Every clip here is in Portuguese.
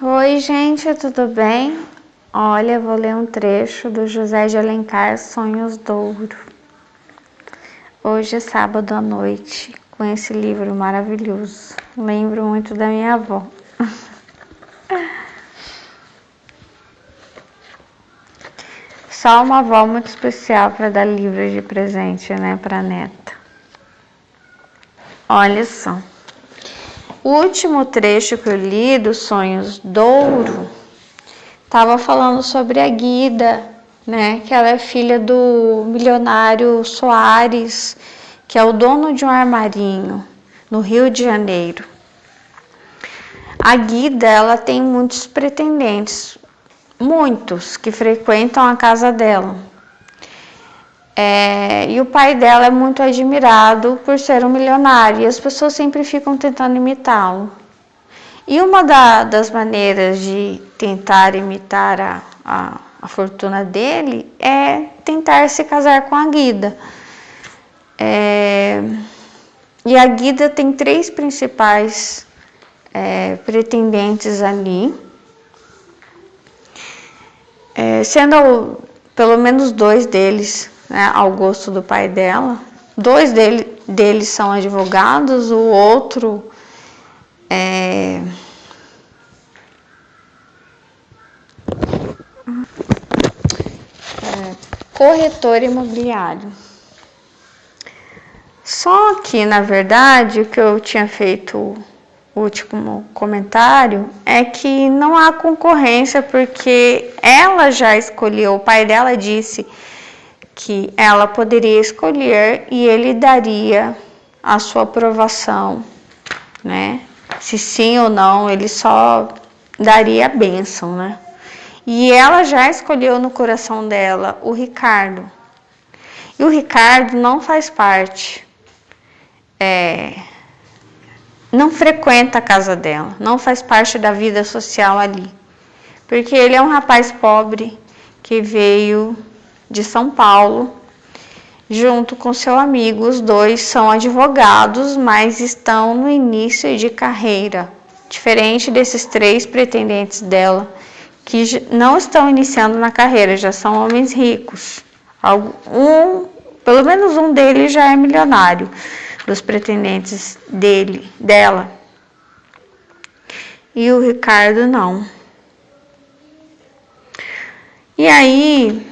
Oi, gente, tudo bem? Olha, vou ler um trecho do José de Alencar, Sonhos d'Ouro. Hoje é sábado à noite, com esse livro maravilhoso. Lembro muito da minha avó. Só uma avó muito especial para dar livro de presente, né, para neta. Olha só. O último trecho que eu li dos Sonhos d'Ouro estava falando sobre a Guida, né? Que ela é filha do milionário Soares, que é o dono de um armarinho no Rio de Janeiro. A Guida, ela tem muitos pretendentes, muitos que frequentam a casa dela. E o pai dela é muito admirado por ser um milionário e as pessoas sempre ficam tentando imitá-lo. E uma das maneiras de tentar imitar a fortuna dele é tentar se casar com a Guida. E a Guida tem 3 principais pretendentes ali, sendo pelo menos 2 deles, né, ao gosto do pai dela. 2 deles são advogados, o outro corretor imobiliário. Só que, na verdade, o que eu tinha feito o último comentário é que não há concorrência, porque ela já escolheu, o pai dela disse que ela poderia escolher e ele daria a sua aprovação, né? Se sim ou não, ele só daria a bênção, né? E ela já escolheu no coração dela o Ricardo. E o Ricardo não faz parte, não frequenta a casa dela, não faz parte da vida social ali. Porque ele é um rapaz pobre que veio de São Paulo junto com seu amigo. Os 2 são advogados, mas estão no início de carreira, diferente desses 3 pretendentes dela, que não estão iniciando na carreira, já são homens ricos. Pelo menos um deles já é milionário, dos pretendentes dela. E o Ricardo não. E aí,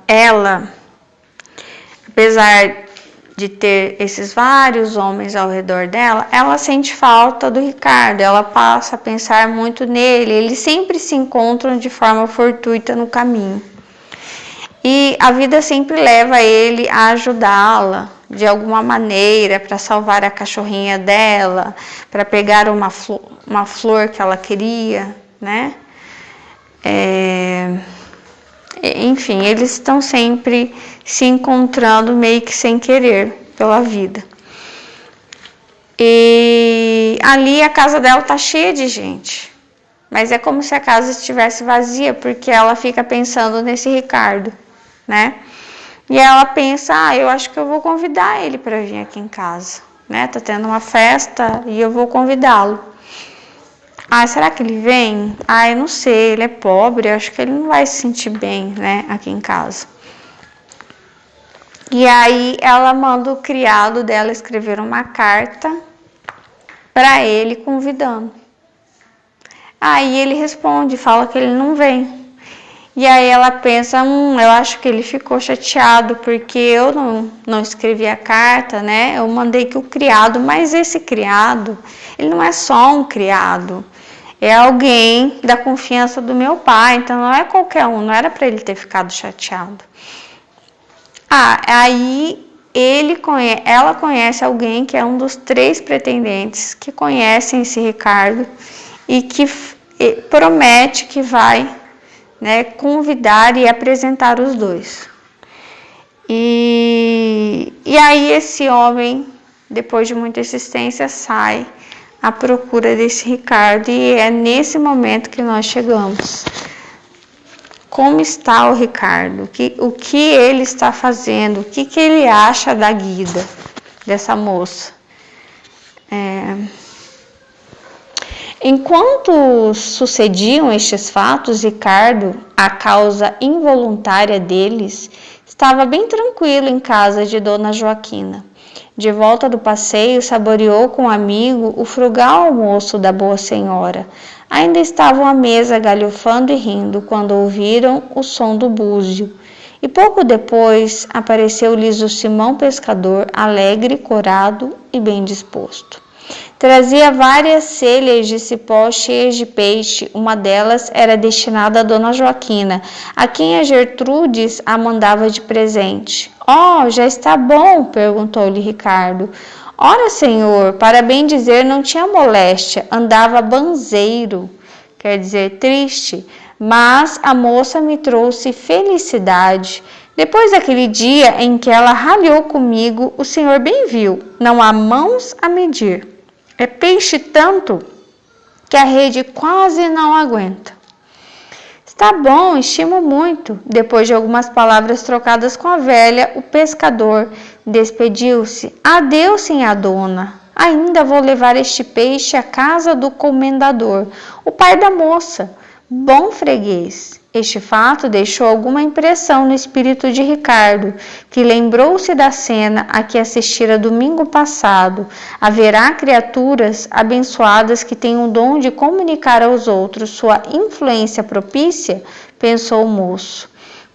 ela, apesar de ter esses vários homens ao redor dela, ela sente falta do Ricardo, ela passa a pensar muito nele, eles sempre se encontram de forma fortuita no caminho. E a vida sempre leva ele a ajudá-la de alguma maneira, para salvar a cachorrinha dela, para pegar uma flor que ela queria, né? Enfim, eles estão sempre se encontrando meio que sem querer pela vida. E ali a casa dela tá cheia de gente, mas é como se a casa estivesse vazia, porque ela fica pensando nesse Ricardo, né? E ela pensa, eu acho que eu vou convidar ele para vir aqui em casa, né? Tá tendo uma festa e eu vou convidá-lo. Será que ele vem? Eu não sei, ele é pobre, eu acho que ele não vai se sentir bem, né, aqui em casa. E aí ela manda o criado dela escrever uma carta para ele convidando. Aí ele responde, fala que ele não vem. E aí ela pensa, eu acho que ele ficou chateado porque eu não escrevi a carta, né? Eu mandei que o criado, mas esse criado, ele não é só um criado. É alguém da confiança do meu pai, então não é qualquer um, não era para ele ter ficado chateado. Aí ela conhece alguém que é um dos 3 pretendentes que conhecem esse Ricardo e que promete que vai, né, convidar e apresentar os 2. E aí esse homem, depois de muita insistência, sai à procura desse Ricardo, e é nesse momento que nós chegamos. Como está o Ricardo? O que ele está fazendo? O que ele acha da Guida, dessa moça? Enquanto sucediam estes fatos, Ricardo, a causa involuntária deles, estava bem tranquilo em casa de Dona Joaquina. De volta do passeio, saboreou com um amigo o frugal almoço da boa senhora. Ainda estavam à mesa galhofando e rindo quando ouviram o som do búzio. E pouco depois apareceu-lhes o Simão pescador, alegre, corado e bem disposto. Trazia várias celhas de cipó cheias de peixe. Uma delas era destinada a Dona Joaquina, a quem a Gertrudes a mandava de presente. Oh, já está bom? Perguntou-lhe Ricardo. Ora, senhor, para bem dizer, não tinha moléstia, andava banzeiro, quer dizer, triste, mas a moça me trouxe felicidade. Depois daquele dia em que ela ralhou comigo, o senhor bem viu, não há mãos a medir. É peixe tanto que a rede quase não aguenta. Está bom, estimo muito. Depois de algumas palavras trocadas com a velha, o pescador despediu-se. Adeus, sinhá dona. Ainda vou levar este peixe à casa do comendador, o pai da moça. Bom freguês. Este fato deixou alguma impressão no espírito de Ricardo, que lembrou-se da cena a que assistira domingo passado. Haverá criaturas abençoadas que têm o dom de comunicar aos outros sua influência propícia, pensou o moço.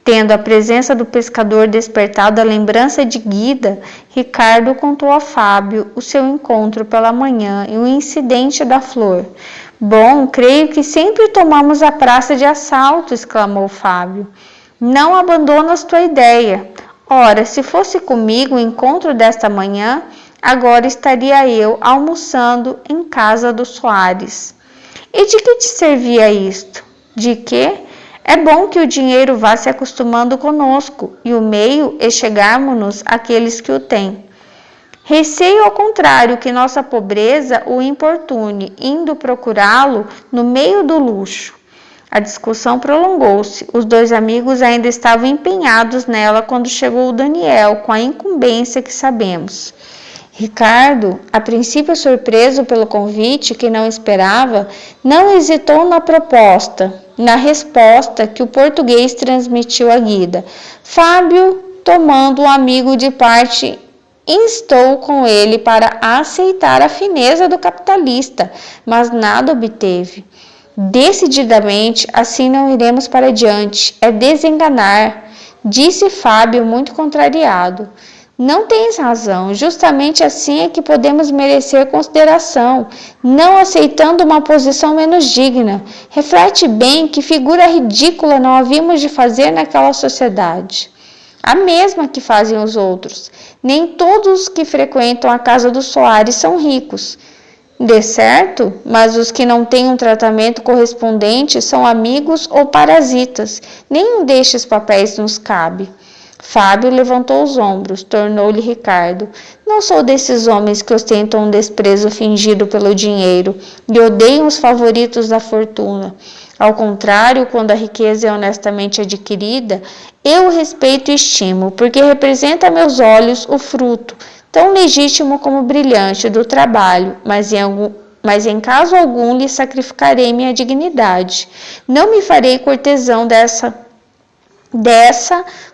Tendo a presença do pescador despertado a lembrança de Guida, Ricardo contou a Fábio o seu encontro pela manhã e o incidente da flor. Bom, creio que sempre tomamos a praça de assalto, exclamou Fábio. Não abandonas tua ideia. Ora, se fosse comigo o encontro desta manhã, agora estaria eu almoçando em casa do Soares. E de que te servia isto? De quê? É bom que o dinheiro vá se acostumando conosco, e o meio é chegarmos-nos àqueles que o têm. Receio, ao contrário, que nossa pobreza o importune, indo procurá-lo no meio do luxo. A discussão prolongou-se. Os dois amigos ainda estavam empenhados nela quando chegou o Daniel, com a incumbência que sabemos. Ricardo, a princípio surpreso pelo convite que não esperava, não hesitou na resposta que o português transmitiu à Guida. Fábio, tomando o amigo de parte, instou com ele para aceitar a fineza do capitalista, mas nada obteve. Decididamente, assim não iremos para diante, é desenganar, disse Fábio muito contrariado. Não tens razão, justamente assim é que podemos merecer consideração, não aceitando uma posição menos digna. Reflete bem que figura ridícula não havíamos de fazer naquela sociedade. A mesma que fazem os outros. Nem todos os que frequentam a casa dos Soares são ricos. De certo, mas os que não têm um tratamento correspondente são amigos ou parasitas. Nenhum destes papéis nos cabe. Fábio levantou os ombros, tornou-lhe Ricardo. Não sou desses homens que ostentam um desprezo fingido pelo dinheiro e odeiam os favoritos da fortuna. Ao contrário, quando a riqueza é honestamente adquirida, eu o respeito e estimo, porque representa a meus olhos o fruto, tão legítimo como brilhante, do trabalho, mas em caso algum lhe sacrificarei minha dignidade. Não me farei cortesão dessa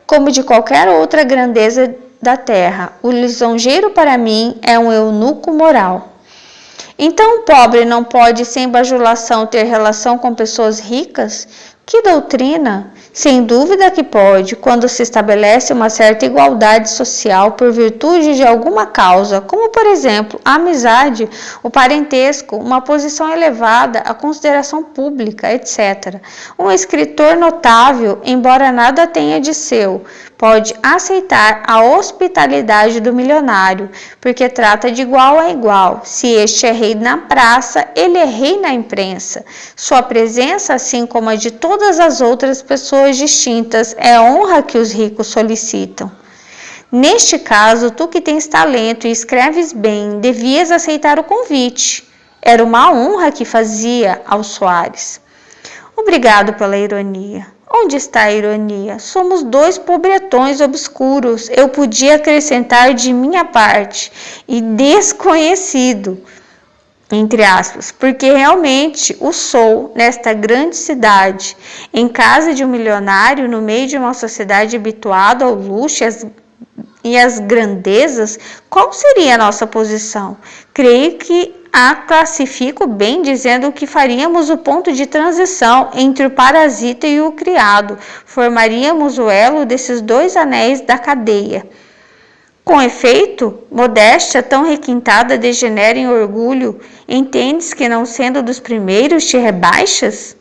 como de qualquer outra grandeza da terra. O lisonjeiro para mim é um eunuco moral. Então o pobre não pode, sem bajulação, ter relação com pessoas ricas? Que doutrina! Sem dúvida que pode, quando se estabelece uma certa igualdade social por virtude de alguma causa, como, por exemplo, a amizade, o parentesco, uma posição elevada, a consideração pública, etc. Um escritor notável, embora nada tenha de seu, pode aceitar a hospitalidade do milionário, porque trata de igual a igual. Se este é rei na praça, ele é rei na imprensa. Sua presença, assim como a de todas as outras pessoas distintas, é honra que os ricos solicitam. Neste caso, tu que tens talento e escreves bem, devias aceitar o convite. Era uma honra que fazia ao Soares. Obrigado pela ironia. Onde está a ironia? Somos dois pobretões obscuros. Eu podia acrescentar de minha parte, e desconhecido. entre aspas, porque realmente o sou nesta grande cidade, em casa de um milionário, no meio de uma sociedade habituada ao luxo e às grandezas, qual seria a nossa posição? Creio que a classifico bem dizendo que faríamos o ponto de transição entre o parasita e o criado, formaríamos o elo desses dois anéis da cadeia. Com efeito, modéstia tão requintada degenera em orgulho. Entendes que, não sendo dos primeiros, te rebaixas?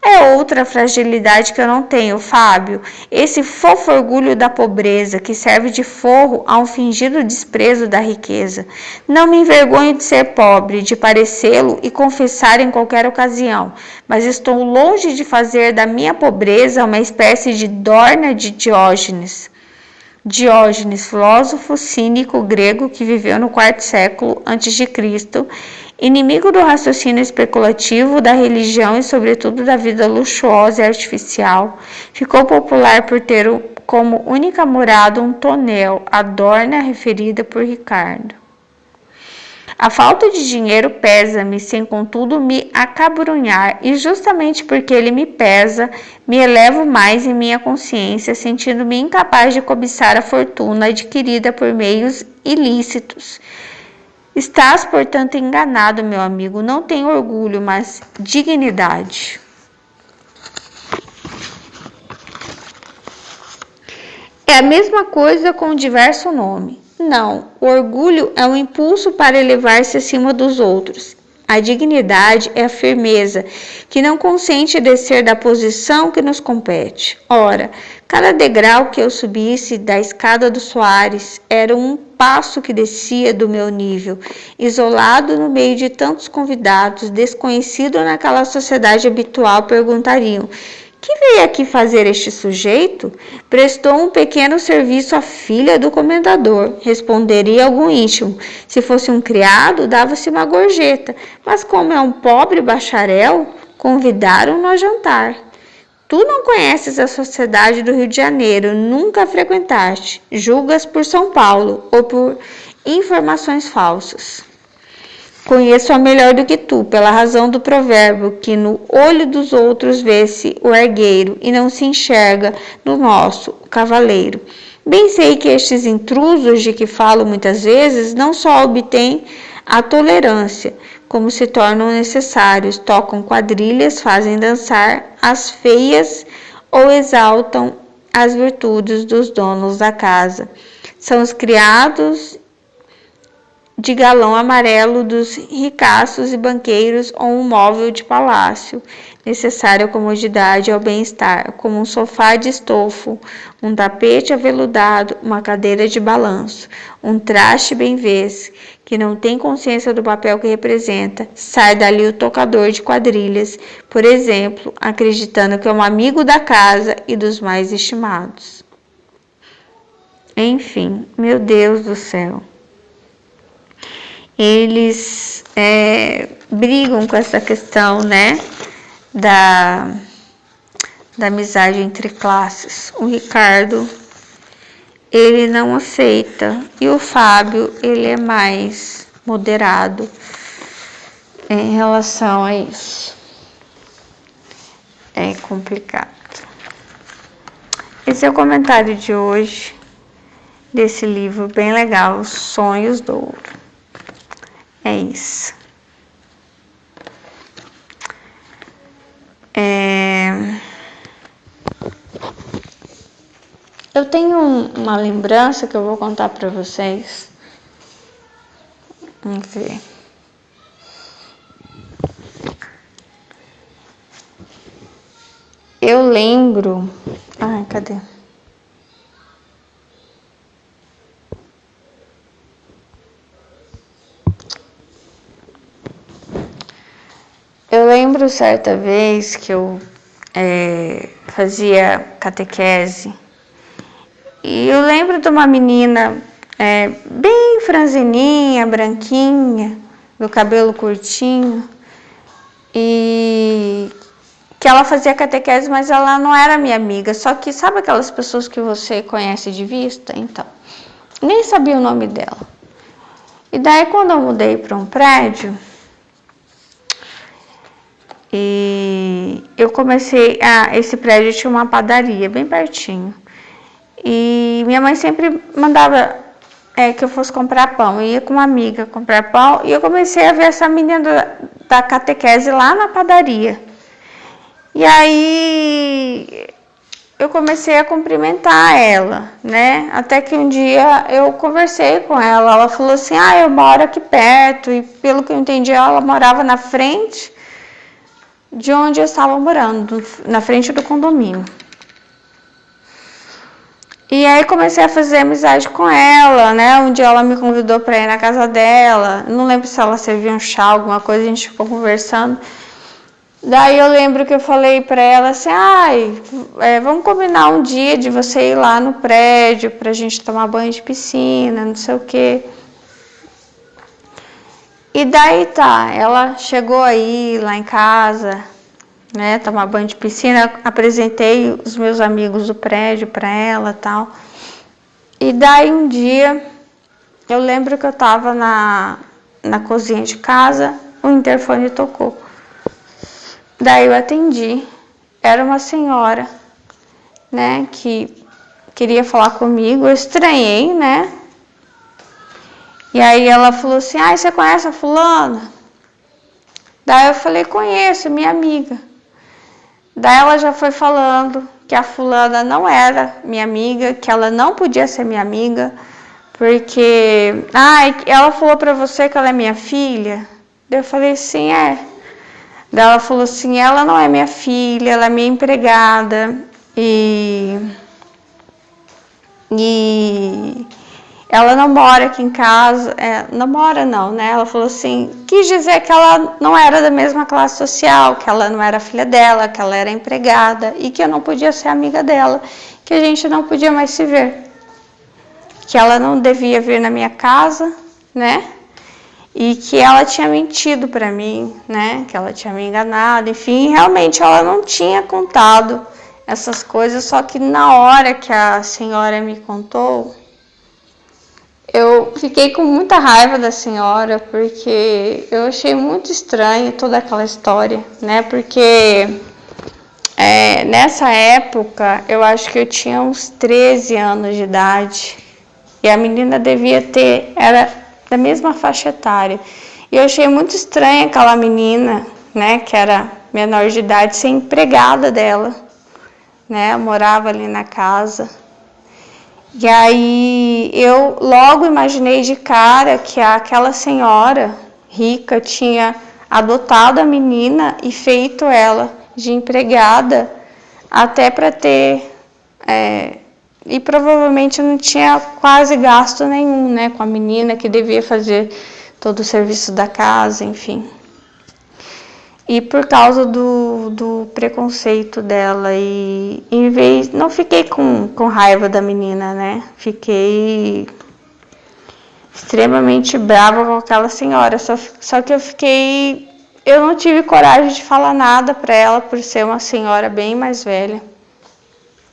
É outra fragilidade que eu não tenho, Fábio. Esse fofo orgulho da pobreza, que serve de forro a um fingido desprezo da riqueza. Não me envergonho de ser pobre, de parecê-lo e confessar em qualquer ocasião, mas estou longe de fazer da minha pobreza uma espécie de dorna de Diógenes. Diógenes, filósofo cínico grego que viveu no IV século a.C., inimigo do raciocínio especulativo, da religião e sobretudo da vida luxuosa e artificial, ficou popular por ter como única morada um tonel, a Dorna referida por Ricardo. A falta de dinheiro pesa-me, sem contudo me acabrunhar, e justamente porque ele me pesa, me elevo mais em minha consciência, sentindo-me incapaz de cobiçar a fortuna adquirida por meios ilícitos. Estás, portanto, enganado, meu amigo. Não tenho orgulho, mas dignidade. É a mesma coisa com diverso nome. Não, o orgulho é um impulso para elevar-se acima dos outros. A dignidade é a firmeza, que não consente descer da posição que nos compete. Ora, cada degrau que eu subisse da escada do Soares era um passo que descia do meu nível, isolado no meio de tantos convidados, desconhecido naquela sociedade habitual, perguntariam: que veio aqui fazer este sujeito? Prestou um pequeno serviço à filha do comendador, responderia algum íntimo. Se fosse um criado, dava-se uma gorjeta, mas como é um pobre bacharel, convidaram-no a jantar. Tu não conheces a sociedade do Rio de Janeiro, nunca a frequentaste, julgas por São Paulo ou por informações falsas. Conheço-a melhor do que tu, pela razão do provérbio, que no olho dos outros vê-se o argueiro e não se enxerga no nosso, o cavaleiro. Bem sei que estes intrusos de que falo muitas vezes não só obtêm a tolerância, como se tornam necessários, tocam quadrilhas, fazem dançar as feias ou exaltam as virtudes dos donos da casa. São os criados de galão amarelo dos ricaços e banqueiros ou um móvel de palácio, necessário à comodidade e ao bem-estar, como um sofá de estofo, um tapete aveludado, uma cadeira de balanço, um traste bem vês, que não tem consciência do papel que representa. Sai dali o tocador de quadrilhas, por exemplo, acreditando que é um amigo da casa e dos mais estimados. Enfim, meu Deus do céu. Eles brigam com essa questão, né, da amizade entre classes. O Ricardo, ele não aceita, e o Fábio, ele é mais moderado em relação a isso. É complicado. Esse é o comentário de hoje desse livro bem legal, Os Sonhos do Ouro. É isso. Eu tenho uma lembrança que eu vou contar para vocês. Vamos ver. Eu lembro... Ai, cadê? Eu lembro certa vez que eu fazia catequese e eu lembro de uma menina bem franzininha, branquinha, do cabelo curtinho, e que ela fazia catequese, mas ela não era minha amiga, só que sabe aquelas pessoas que você conhece de vista? Então, nem sabia o nome dela. E daí quando eu mudei para um prédio, E eu comecei, esse prédio tinha uma padaria bem pertinho. E minha mãe sempre mandava que eu fosse comprar pão. Eu ia com uma amiga comprar pão e eu comecei a ver essa menina da catequese lá na padaria. E aí eu comecei a cumprimentar ela, né? Até que um dia eu conversei com ela. Ela falou assim: eu moro aqui perto. E pelo que eu entendi, ela morava na frente de onde eu estava morando, na frente do condomínio. E aí comecei a fazer amizade com ela, né? Um dia ela me convidou para ir na casa dela. Não lembro se ela servia um chá, alguma coisa, a gente ficou conversando. Daí eu lembro que eu falei para ela assim: vamos combinar um dia de você ir lá no prédio pra gente tomar banho de piscina, não sei o quê. E daí ela chegou aí lá em casa, né, tomar banho de piscina, apresentei os meus amigos do prédio para ela e tal. E daí um dia, eu lembro que eu estava na cozinha de casa, o interfone tocou. Daí eu atendi, era uma senhora, né, que queria falar comigo, eu estranhei, né. E aí ela falou assim: você conhece a fulana? Daí eu falei: conheço, minha amiga. Daí ela já foi falando que a fulana não era minha amiga, que ela não podia ser minha amiga, porque... ela falou pra você que ela é minha filha? Daí eu falei: sim, é. Daí ela falou assim: ela não é minha filha, ela é minha empregada, e ela não mora aqui em casa, não mora não, né? Ela falou assim, quis dizer que ela não era da mesma classe social, que ela não era filha dela, que ela era empregada e que eu não podia ser amiga dela, que a gente não podia mais se ver, que ela não devia vir na minha casa, né? E que ela tinha mentido para mim, né? Que ela tinha me enganado, enfim, realmente ela não tinha contado essas coisas, só que na hora que a senhora me contou, eu fiquei com muita raiva da senhora, porque eu achei muito estranho toda aquela história, né? Porque nessa época, eu acho que eu tinha uns 13 anos de idade, e a menina era da mesma faixa etária. E eu achei muito estranha aquela menina, né, que era menor de idade, ser empregada dela, né? Eu morava ali na casa. E aí eu logo imaginei de cara que aquela senhora rica tinha adotado a menina e feito ela de empregada até para ter... e provavelmente não tinha quase gasto nenhum, né, com a menina que devia fazer todo o serviço da casa, enfim. E por causa do preconceito dela, e em vez, não fiquei com raiva da menina, né? Fiquei extremamente brava com aquela senhora. Só que eu não tive coragem de falar nada para ela, por ser uma senhora bem mais velha.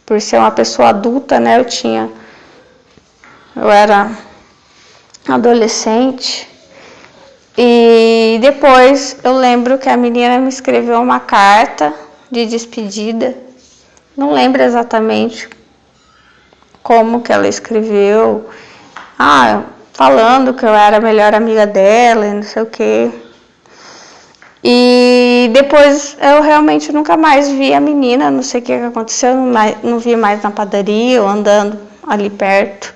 Por ser uma pessoa adulta, né? Eu era adolescente. E depois eu lembro que a menina me escreveu uma carta de despedida. Não lembro exatamente como que ela escreveu. Falando que eu era a melhor amiga dela e não sei o quê. E depois eu realmente nunca mais vi a menina, não sei o que aconteceu, não vi mais na padaria ou andando ali perto.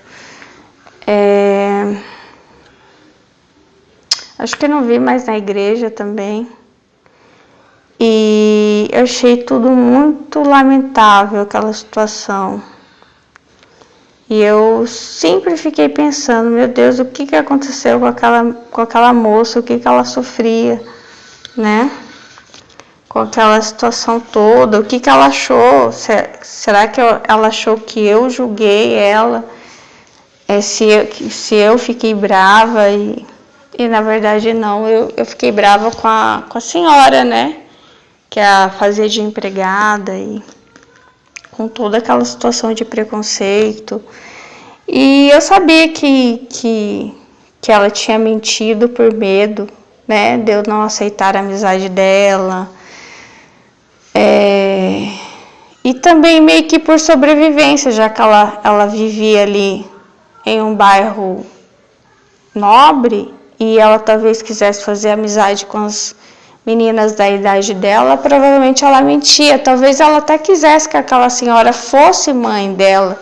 Acho que não vi mais na igreja também. E eu achei tudo muito lamentável, aquela situação. E eu sempre fiquei pensando, meu Deus, o que aconteceu com aquela moça, o que ela sofria, né? Com aquela situação toda, o que ela achou? Será que ela achou que eu julguei ela? Se eu fiquei brava e na verdade não, eu fiquei brava com a senhora, né? Que a fazia de empregada e com toda aquela situação de preconceito. E eu sabia que ela tinha mentido por medo, né? De eu não aceitar a amizade dela, E também meio que por sobrevivência, já que ela vivia ali em um bairro nobre e ela talvez quisesse fazer amizade com as meninas da idade dela, provavelmente ela mentia. Talvez ela até quisesse que aquela senhora fosse mãe dela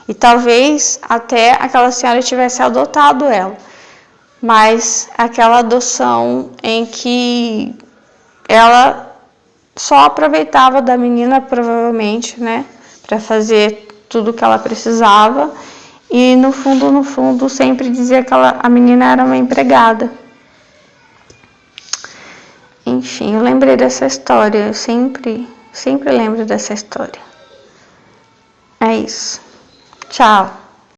e talvez até aquela senhora tivesse adotado ela. Mas aquela adoção em que ela só aproveitava da menina, provavelmente, né, para fazer tudo o que ela precisava, e no fundo, sempre dizia que a menina era uma empregada. Enfim, eu lembrei dessa história, eu sempre lembro dessa história. É isso. Tchau.